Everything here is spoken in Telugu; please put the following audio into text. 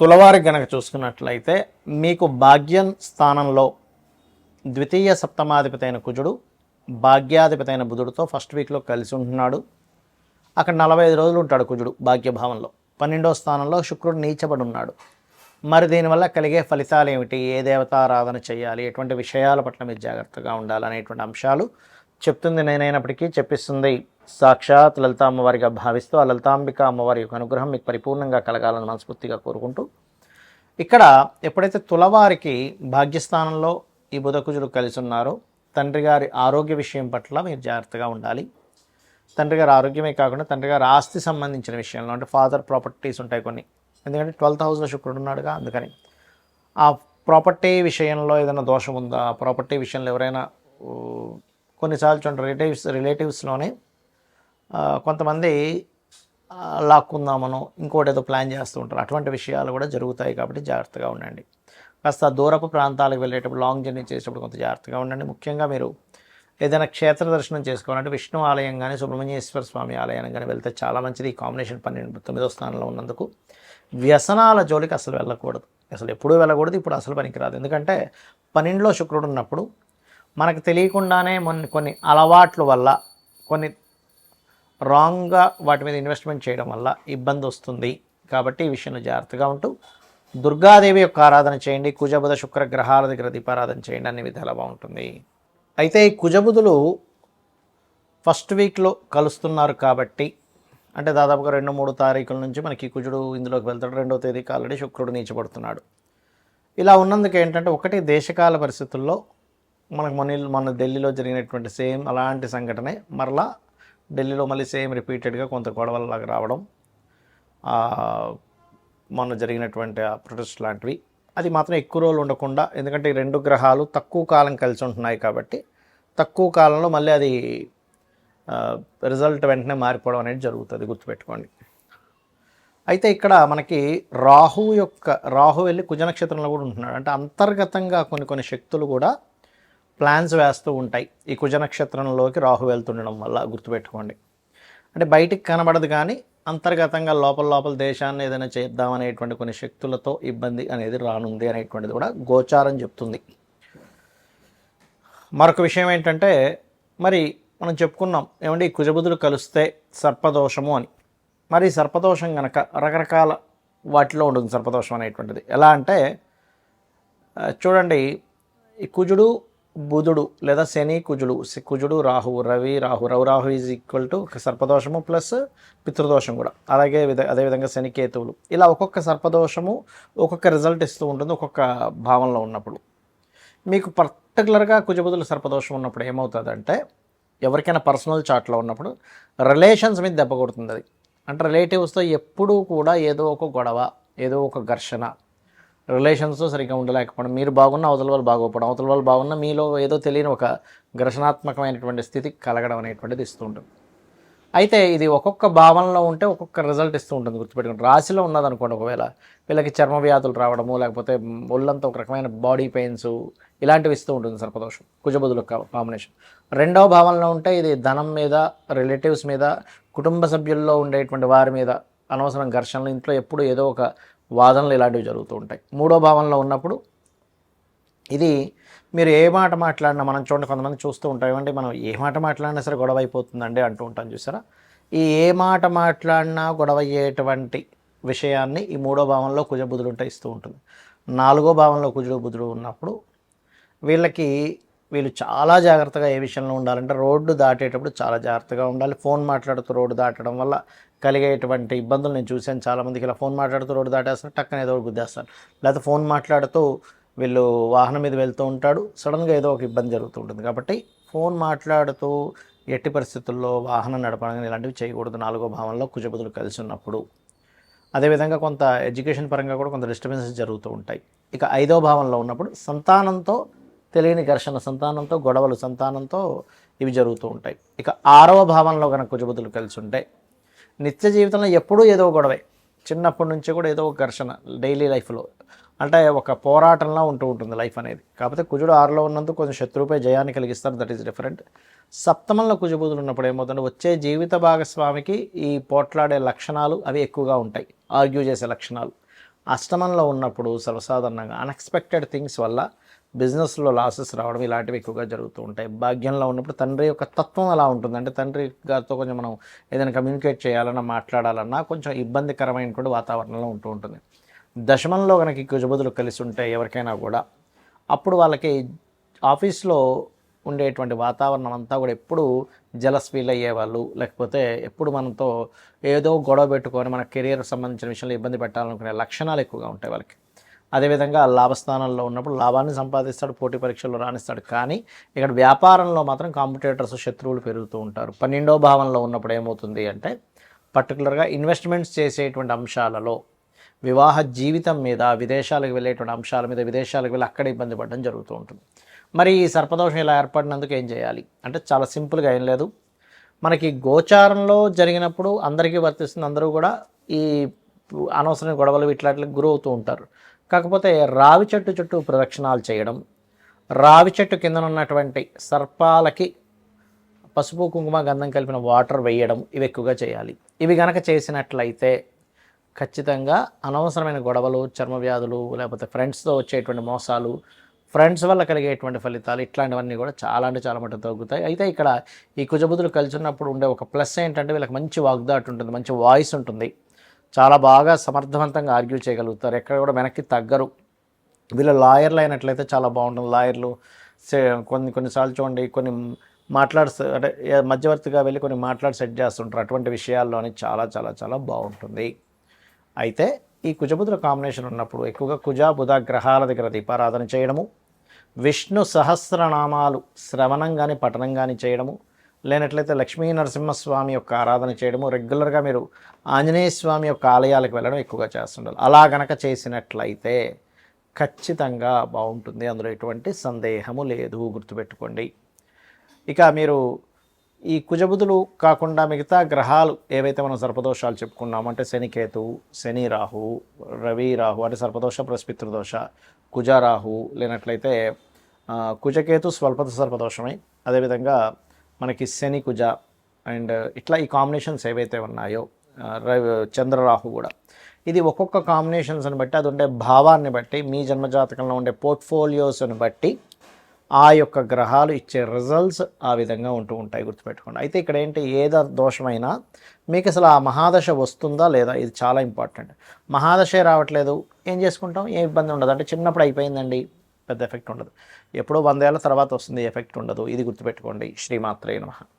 తులవారికి గనక చూసుకున్నట్లయితే మీకు భాగ్యం స్థానంలో ద్వితీయ సప్తమాధిపతి అయిన కుజుడు భాగ్యాధిపతి అయిన బుధుడితో ఫస్ట్ వీక్లో కలిసి ఉంటున్నాడు. అక్కడ 45 రోజులు ఉంటాడు కుజుడు భాగ్యభావంలో. 12వ స్థానంలో శుక్రుడు నీచబడి ఉన్నాడు. మరి దీనివల్ల కలిగే ఫలితాలు ఏమిటి, ఏ దేవతారాధన చేయాలి, ఎటువంటి విషయాల పట్ల మీరు జాగ్రత్తగా ఉండాలనేటువంటి అంశాలు చెప్తుంది నేనైనప్పటికీ చెప్పిస్తుంది సాక్షాత్ లలితా అమ్మవారిగా భావిస్తూ ఆ లలితాంబిక అమ్మవారి యొక్క అనుగ్రహం మీకు పరిపూర్ణంగా కలగాలని మనస్ఫూర్తిగా కోరుకుంటూ, ఇక్కడ ఎప్పుడైతే తులవారికి భాగ్యస్థానంలో ఈ బుధకుజుడు కలిసి ఉన్నారో తండ్రి గారి ఆరోగ్య విషయం పట్ల మీరు జాగ్రత్తగా ఉండాలి. తండ్రి గారి ఆరోగ్యమే కాకుండా తండ్రి గారి ఆస్తి సంబంధించిన విషయంలో, అంటే ఫాదర్ ప్రాపర్టీస్ ఉంటాయి కొన్ని, ఎందుకంటే 12th హౌస్లో శుక్రుడు ఉన్నాడుగా, అందుకని ఆ ప్రాపర్టీ విషయంలో ఏదైనా దోషం ఉందా, ప్రాపర్టీ విషయంలో ఎవరైనా కొన్నిసార్లు చూడండి రిలేటివ్స్లోనే కొంతమంది లాక్కుందామనో ఇంకోటి ఏదో ప్లాన్ చేస్తూ ఉంటారు. అటువంటి విషయాలు కూడా జరుగుతాయి కాబట్టి జాగ్రత్తగా ఉండండి. కాస్త దూరపు ప్రాంతాలకు వెళ్ళేటప్పుడు, లాంగ్ జర్నీ చేసేటప్పుడు కొంత జాగ్రత్తగా ఉండండి. ముఖ్యంగా మీరు ఏదైనా క్షేత్ర దర్శనం చేసుకోవాలంటే విష్ణు ఆలయం కానీ సుబ్రహ్మణ్యేశ్వర స్వామి ఆలయానికి కానీ వెళ్తే చాలా మంచిది. ఈ కాంబినేషన్ 9వ స్థానంలో ఉన్నందుకు వ్యసనాల జోలికి అసలు వెళ్ళకూడదు. అసలు ఎప్పుడూ వెళ్ళకూడదు, ఇప్పుడు అసలు పనికిరాదు. ఎందుకంటే 12లో శుక్రుడు ఉన్నప్పుడు మనకు తెలియకుండానే కొన్ని అలవాట్ల వల్ల, కొన్ని రాంగ్గా వాటి మీద ఇన్వెస్ట్మెంట్ చేయడం వల్ల ఇబ్బంది వస్తుంది. కాబట్టి ఈ విషయంలో జాగ్రత్తగా ఉంటూ దుర్గాదేవి యొక్క ఆరాధన చేయండి. కుజబుధ శుక్ర గ్రహాల దగ్గర దీపారాధన చేయండి, అన్ని విధాలా బాగుంటుంది. అయితే ఈ కుజబుధులు ఫస్ట్ వీక్లో కలుస్తున్నారు కాబట్టి, అంటే దాదాపుగా 2-3 తారీఖుల నుంచి మనకి కుజుడు ఇందులోకి వెళ్తాడు. 2వ తేదీకి ఆల్రెడీ శుక్రుడు నీచబడుతున్నాడు. ఇలా ఉన్నందుకు ఏంటంటే, ఒకటి దేశకాల పరిస్థితుల్లో మనకు మన ఢిల్లీలో జరిగినటువంటి సేమ్ అలాంటి సంఘటనే మరలా ఢిల్లీలో మళ్ళీ సేమ్ రిపీటెడ్గా కొంత గొడవలలాగా రావడం, మొన్న జరిగినటువంటి ప్రొటెస్ట్ లాంటివి, అది మాత్రం ఎక్కువ రోజులు ఉండకుండా, ఎందుకంటే ఈ 2 గ్రహాలు తక్కువ కాలం కలిసి ఉంటున్నాయి కాబట్టి తక్కువ కాలంలో మళ్ళీ అది రిజల్ట్ వెంటనే మారిపోవడం అనేది జరుగుతుంది, గుర్తుపెట్టుకోండి. అయితే ఇక్కడ మనకి రాహు వెళ్ళి కుజ నక్షత్రంలో కూడా ఉంటున్నాడు. అంటే అంతర్గతంగా కొన్ని శక్తులు కూడా ప్లాన్స్ వేస్తూ ఉంటాయి ఈ కుజ నక్షత్రంలోకి రాహు వెళ్తుండడం వల్ల, గుర్తుపెట్టుకోండి. అంటే బయటికి కనబడదు కానీ అంతర్గతంగా లోపల దేశాన్ని ఏదైనా చేద్దామనేటువంటి కొన్ని శక్తులతో ఇబ్బంది అనేది రానుంది అనేటువంటిది కూడా గోచారం చెప్తుంది. మరొక విషయం ఏంటంటే, మరి మనం చెప్పుకున్నాం ఏమంటే ఈ కుజబుధులు కలిస్తే సర్పదోషము అని. మరి సర్పదోషం కనుక రకరకాల వాటిలో ఉంటుంది సర్పదోషం అనేటువంటిది. ఎలా అంటే చూడండి, ఈ కుజుడు బుధుడు లేదా శని కుజుడు Rahu Rahu is equal to సర్పదోషము ప్లస్ పితృదోషం కూడా. అదేవిధంగా శని కేతువులు, ఇలా ఒక్కొక్క సర్పదోషము ఒక్కొక్క రిజల్ట్ ఇస్తూ ఉంటుంది ఒక్కొక్క భావంలో ఉన్నప్పుడు. మీకు పర్టికులర్గా కుజబుధులు సర్పదోషం ఉన్నప్పుడు ఏమవుతుందంటే, ఎవరికైనా పర్సనల్ చాట్లో ఉన్నప్పుడు రిలేషన్స్ మీద దెబ్బ కొడుతుంది అది. అంటే రిలేటివ్స్తో ఎప్పుడూ కూడా ఏదో ఒక గొడవ, ఏదో ఒక ఘర్షణ, రిలేషన్స్తో సరిగ్గా ఉండలేకపోవడం, మీరు బాగున్న అవతల వాళ్ళు బాగోకపోవడం, అవతల వాళ్ళు బాగున్న మీలో ఏదో తెలియని ఒక ఘర్షణాత్మకమైనటువంటి స్థితి కలగడం అనేటువంటిది ఇస్తూ ఉంటుంది. అయితే ఇది ఒక్కొక్క భావనలో ఉంటే ఒక్కొక్క రిజల్ట్ ఇస్తూ ఉంటుంది, గుర్తుపెట్టుకోండి. రాశిలో ఉన్నదనుకోండి, ఒకవేళ వీళ్ళకి చర్మ వ్యాధులు రావడము, లేకపోతే ఒళ్ళంతా ఒక రకమైన బాడీ పెయిన్స్ ఇలాంటివి ఇస్తూ ఉంటుంది సర్పదోషం, కుజబుధుల కాంబినేషన్. 2వ భావనలో ఉంటే ఇది ధనం మీద, రిలేటివ్స్ మీద, కుటుంబ సభ్యుల్లో ఉండేటువంటి వారి మీద అనవసరం ఘర్షణలు, ఇంట్లో ఎప్పుడు ఏదో ఒక వాదనలు ఇలాంటివి జరుగుతూ ఉంటాయి. 3వ భావనలో ఉన్నప్పుడు ఇది మీరు ఏ మాట మాట్లాడినా, మనం చూడండి కొంతమంది చూస్తూ ఉంటాం, ఏమంటే మనం ఏ మాట మాట్లాడినా సరే గొడవ అయిపోతుందండి అంటూ ఉంటాం, చూసారా. ఈ ఏ మాట మాట్లాడినా గొడవ అయ్యేటువంటి విషయాన్ని ఈ 3వ భావంలో కుజబుధుడు ఉంటే ఇస్తూ ఉంటుంది. 4వ భావంలో కుజుడు బుధుడు ఉన్నప్పుడు వీళ్ళు చాలా జాగ్రత్తగా ఏ విషయంలో ఉండాలంటే, రోడ్డు దాటేటప్పుడు చాలా జాగ్రత్తగా ఉండాలి. ఫోన్ మాట్లాడుతూ రోడ్డు దాటడం వల్ల కలిగేటువంటి ఇబ్బందులు నేను చూశాను. చాలామందికి ఇలా ఫోన్ మాట్లాడుతూ రోడ్డు దాటేస్తారు, టక్కన ఏదో ఒకటి గుద్దేస్తారు. లేకపోతే ఫోన్ మాట్లాడుతూ వీళ్ళు వాహనం మీద వెళ్తూ ఉంటాడు, సడన్గా ఏదో ఒక ఇబ్బంది జరుగుతూ ఉంటుంది. కాబట్టి ఫోన్ మాట్లాడుతూ ఎట్టి పరిస్థితుల్లో వాహనం నడపడం ఇలాంటివి చేయకూడదు 4వ భావంలో కుజబుధులు కలిసి ఉన్నప్పుడు. అదేవిధంగా కొంత ఎడ్యుకేషన్ పరంగా కూడా కొంత డిస్టర్బెన్సెస్ జరుగుతూ ఉంటాయి. ఇక 5వ భావంలో ఉన్నప్పుడు సంతానంతో తెలియని ఘర్షణ, సంతానంతో గొడవలు, సంతానంతో ఇవి జరుగుతూ ఉంటాయి. ఇక 6వ భావంలో కనుక కుజబుధులు కలిసి ఉంటే నిత్య జీవితంలో ఎప్పుడూ ఏదో గొడవే, చిన్నప్పటి నుంచి కూడా ఏదో ఒక ఘర్షణ డైలీ లైఫ్లో, అంటే ఒక పోరాటంలా ఉంటూ ఉంటుంది లైఫ్ అనేది. కాకపోతే కుజుడు 6లో ఉన్నందుకు కొంచెం శత్రువుపై జయాన్ని కలిగిస్తారు, దట్ ఈస్ డిఫరెంట్. సప్తమంలో కుజబుధులు ఉన్నప్పుడు ఏమవుతుందంటే, వచ్చే జీవిత భాగస్వామికి ఈ పోట్లాడే లక్షణాలు అవి ఎక్కువగా ఉంటాయి, ఆర్గ్యూ చేసే లక్షణాలు. అష్టమంలో ఉన్నప్పుడు సర్వసాధారణంగా అన్ఎక్స్పెక్టెడ్ థింగ్స్ వల్ల బిజినెస్లో లాసెస్ రావడం ఇలాంటివి ఎక్కువగా జరుగుతూ ఉంటాయి. భాగ్యంలో ఉన్నప్పుడు తండ్రి యొక్క తత్వం అలా ఉంటుంది. అంటే తండ్రి గారితో కొంచెం మనం ఏదైనా కమ్యూనికేట్ చేయాలన్నా, మాట్లాడాలన్నా కొంచెం ఇబ్బందికరమైనటువంటి వాతావరణంలో ఉంటూ ఉంటుంది. దశమంలో కనుక ఈ కుజబుధులు కలిసి ఉంటే ఎవరికైనా కూడా అప్పుడు వాళ్ళకి ఆఫీస్లో ఉండేటువంటి వాతావరణం అంతా కూడా ఎప్పుడు జలస్ ఫీల్ అయ్యేవాళ్ళు, లేకపోతే ఎప్పుడు మనతో ఏదో గొడవ పెట్టుకొని మన కెరియర్ సంబంధించిన విషయంలో ఇబ్బంది పెట్టాలనుకునే లక్షణాలు ఎక్కువగా ఉంటాయి వాళ్ళకి. అదేవిధంగా లాభస్థానంలో ఉన్నప్పుడు లాభాన్ని సంపాదిస్తాడు, పోటీ పరీక్షల్లో రాణిస్తాడు. కానీ ఇక్కడ వ్యాపారంలో మాత్రం కాంపిటేటర్స్, శత్రువులు పెరుగుతూ ఉంటారు. 12వ భావంలో ఉన్నప్పుడు ఏమవుతుంది అంటే పర్టికులర్గా ఇన్వెస్ట్మెంట్స్ చేసేటువంటి అంశాలలో, వివాహ జీవితం మీద, విదేశాలకు వెళ్ళేటువంటి అంశాల మీద, విదేశాలకు వెళ్ళి అక్కడ ఇబ్బంది పడడం జరుగుతూ ఉంటుంది. మరి ఈ సర్పదోషం ఇలా ఏర్పడినందుకు ఏం చేయాలి అంటే చాలా సింపుల్గా ఏం లేదు. మనకి గోచారంలో జరిగినప్పుడు అందరికీ వర్తిస్తుంది. అందరూ కూడా ఈ అనవసరమైన గొడవలు ఇట్లాంటికి గురవుతూ ఉంటారు. కాకపోతే రావి చెట్టు చుట్టూ ప్రదక్షిణాలు చేయడం, రావి చెట్టు కింద ఉన్నటువంటి సర్పాలకి పసుపు కుంకుమ గంధం కలిపిన వాటర్ వేయడం, ఇవి ఎక్కువగా చేయాలి. ఇవి గనక చేసినట్లయితే ఖచ్చితంగా అనవసరమైన గొడవలు, చర్మ వ్యాధులు, లేకపోతే ఫ్రెండ్స్తో వచ్చేటువంటి మోసాలు, ఫ్రెండ్స్ వల్ల కలిగేటువంటి ఫలితాలు ఇట్లాంటివన్నీ కూడా చాలా అంటే చాలా మటుకు తగ్గుతాయి. అయితే ఇక్కడ ఈ కుజబుధులు కలిసి ఉన్నప్పుడు ఉండే ఒక ప్లస్ ఏంటంటే వీళ్ళకి మంచి వాగ్దాటు ఉంటుంది, మంచి వాయిస్ ఉంటుంది, చాలా బాగా సమర్థవంతంగా ఆర్గ్యూ చేయగలుగుతారు, ఎక్కడ కూడా వెనక్కి తగ్గరు. వీళ్ళు లాయర్లు అయినట్లయితే చాలా బాగుంటుంది. లాయర్లు కొన్నిసార్లు చూడండి, కొన్ని అంటే మధ్యవర్తిగా వెళ్ళి కొన్ని మాట్లాడి సెట్ చేస్తుంటారు. అటువంటి విషయాల్లోని చాలా చాలా చాలా బాగుంటుంది. అయితే ఈ కుజబుధుల కాంబినేషన్ ఉన్నప్పుడు ఎక్కువగా కుజ బుధ గ్రహాల దగ్గర దీపారాధన చేయడము, విష్ణు సహస్రనామాలు శ్రవణం కానీ పఠనం కానీ చేయడము, లేనట్లయితే లక్ష్మీ నరసింహస్వామి యొక్క ఆరాధన చేయడము, రెగ్యులర్గా మీరు ఆంజనేయ స్వామి యొక్క ఆలయాలకు వెళ్ళడం ఎక్కువగా చేస్తుండాలి. అలా గనక చేసినట్లయితే ఖచ్చితంగా బాగుంటుంది, అందులో ఎటువంటి సందేహము లేదు, గుర్తుపెట్టుకోండి. ఇక మీరు ఈ కుజబుధులు కాకుండా మిగతా గ్రహాలు ఏవైతే మనం సర్పదోషాలు చెప్పుకున్నామో అంటే శనికేతువు, శని రాహు, రవి రాహు అంటే సర్పదోష ప్లస్ పితృదోష, కుజ రాహు, లేనట్లయితే కుజకేతు స్వల్పత సర్పదోషమై, అదేవిధంగా మనకి శని కుజ అండ్ ఇట్లా ఈ కాంబినేషన్స్ ఏవైతే ఉన్నాయో, చంద్రరాహు కూడా, ఇది ఒక్కొక్క కాంబినేషన్స్ని బట్టి, అది ఉండే భావాన్ని బట్టి, మీ జన్మజాతకంలో ఉండే పోర్ట్ఫోలియోస్ని బట్టి ఆ యొక్క గ్రహాలు ఇచ్చే రిజల్ట్స్ ఆ విధంగా ఉంటూ ఉంటాయి, గుర్తుపెట్టుకోండి. అయితే ఇక్కడ ఏంటి, ఏదో దోషమైనా మీకు అసలు ఆ మహాదశ వస్తుందా లేదా, ఇది చాలా ఇంపార్టెంట్. మహాదశే రావట్లేదు, ఏం చేసుకుంటాం, ఏ ఇబ్బంది ఉండదు. అంటే చిన్నప్పుడు అయిపోయిందండి, పెద్ద ఎఫెక్ట్ ఉండదు. ఎప్పుడో 100 ఏళ్ళ తర్వాత వస్తుంది, ఎఫెక్ట్ ఉండదు. ఇది గుర్తుపెట్టుకోండి. శ్రీమాత్రే నమః.